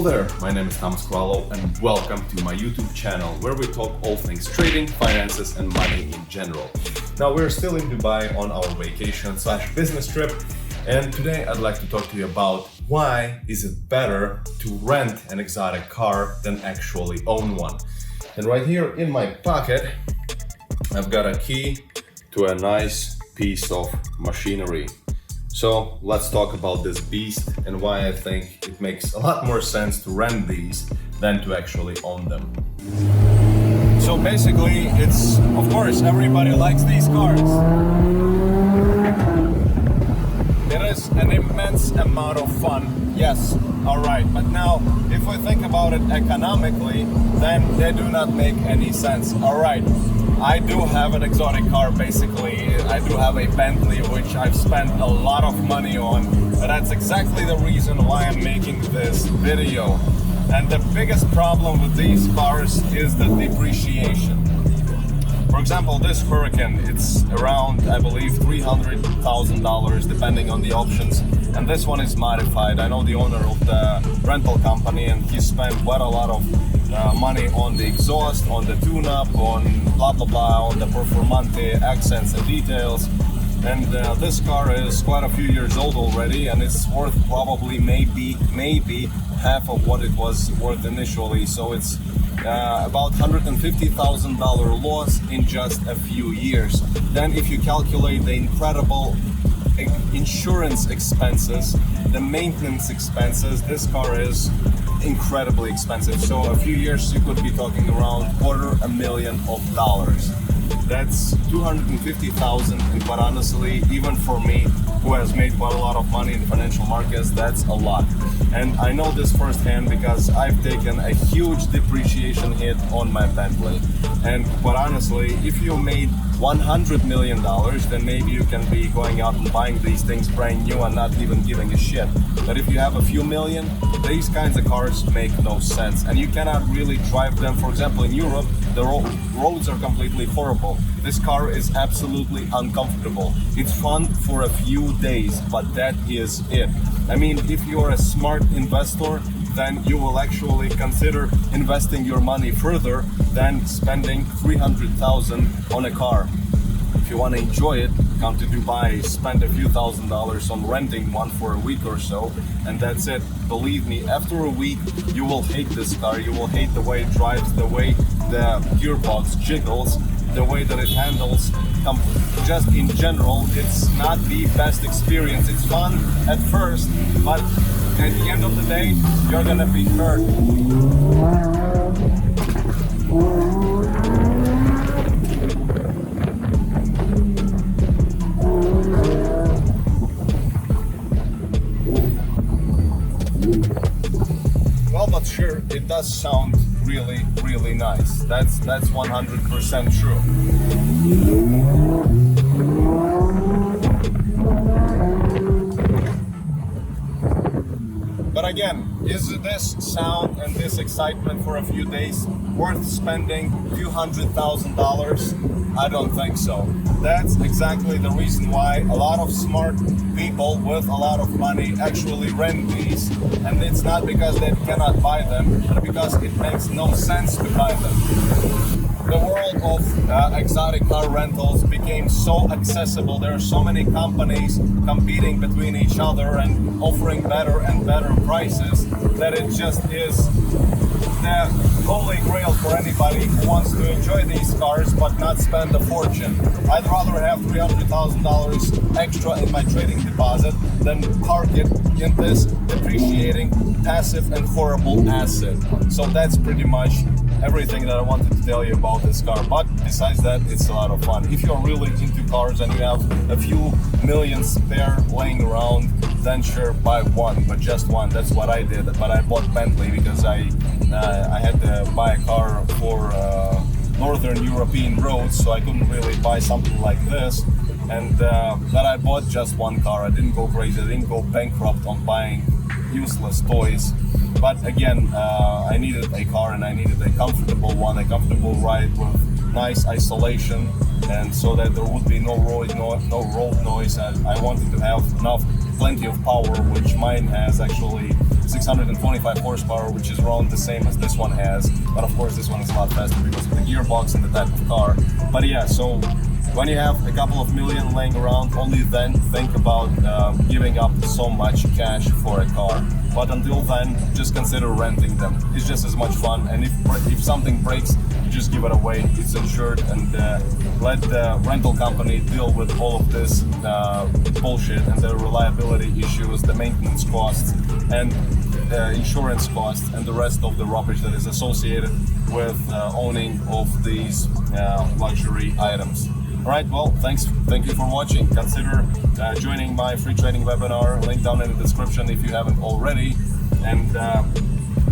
there, my name is Thomas Krallo and welcome to my YouTube channel where we talk all things trading, finances and money in general. Now we're still in Dubai on our vacation/business trip, and today I'd like to talk to you about why is it better to rent an exotic car than actually own one. And right here in my pocket I've got a key to a nice piece of machinery. So let's talk about this beast and why I think it makes a lot more sense to rent these than to actually own them. So basically, it's, of course, everybody likes these cars. It is an immense amount of fun, yes, alright, but now if we think about it economically, then they do not make any sense, alright. I do have an exotic car, basically. I do have a Bentley, which I've spent a lot of money on, but that's exactly the reason why I'm making this video. And the biggest problem with these cars is the depreciation. For example, this Hurricane, it's around, I believe, $300,000 depending on the options. And this one is modified. I know the owner of the rental company, and he spent quite a lot of money on the exhaust, on the tune-up, on blah blah blah, on the performante accents and details. And this car is quite a few years old already, and it's worth probably maybe half of what it was worth initially. So it's about $150,000 loss in just a few years. Then if you calculate the incredible insurance expenses, the maintenance expenses, this car is incredibly expensive. So a few years you could be talking around $250,000. That's $250,000, and quite honestly, even for me, who has made quite a lot of money in the financial markets, that's a lot. And I know this firsthand because I've taken a huge depreciation hit on my Bentley. And quite honestly, if you made $100 million, then maybe you can be going out and buying these things brand new and not even giving a shit. But if you have a few million, these kinds of cars make no sense, and you cannot really drive them. For example, in Europe, the roads are completely horrible. This car is absolutely uncomfortable. It's fun for a few days, but that is it. I mean, if you're a smart investor, then you will actually consider investing your money further than spending $300,000 on a car. If you want to enjoy it, come to Dubai, spend a few $1,000s on renting one for a week or so, and that's it. Believe me, after a week, you will hate this car. You will hate the way it drives, the way the gearbox jiggles, the way that it handles. Just in general, it's not the best experience. It's fun at first, but at the end of the day, you're gonna be hurt. Well, but sure, it does sound really, really nice. That's 100% true. But again, is this sound and this excitement for a few days worth spending a few $100,000? I don't think so. That's exactly the reason why a lot of smart people with a lot of money actually rent these. And it's not because they cannot buy them, but because it makes no sense to buy them. The world of exotic car rentals became so accessible. There are so many companies competing between each other and offering better and better prices that it just is the holy grail for anybody who wants to enjoy these cars but not spend a fortune. I'd rather have $300,000 extra in my trading deposit than park it in this depreciating, passive and horrible asset. So that's pretty much everything that I wanted to tell you about this car. But besides that, it's a lot of fun. If you're really into cars and you have a few million spare laying around, then sure, buy one, but just one. That's what I did. But I bought Bentley because I had to buy a car for Northern European roads, so I couldn't really buy something like this. And but I bought just one car. I didn't go crazy. I didn't go bankrupt on buying useless toys. But again, I needed a car, and I needed a comfortable one, a comfortable ride with nice isolation, and so that there would be no road noise. I wanted to have plenty of power, which mine has actually 625 horsepower, which is around the same as this one has, but of course this one is a lot faster because of the gearbox and the type of car. But yeah, so when you have a couple of million laying around, only then think about giving up so much cash for a car. But until then, just consider renting them. It's just as much fun, and if something breaks, you just give it away. It's insured, and let the rental company deal with all of this bullshit and the reliability issues, the maintenance costs, and insurance costs, and the rest of the rubbish that is associated with owning of these luxury items. Alright, well, thank you for watching. Consider joining my free training webinar, link down in the description if you haven't already, and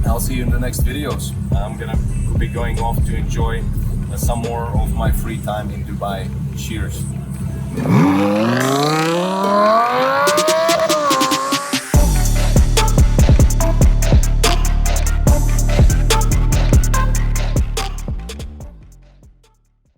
I'll see you in the next videos. I'm gonna be going off to enjoy some more of my free time in Dubai. Cheers.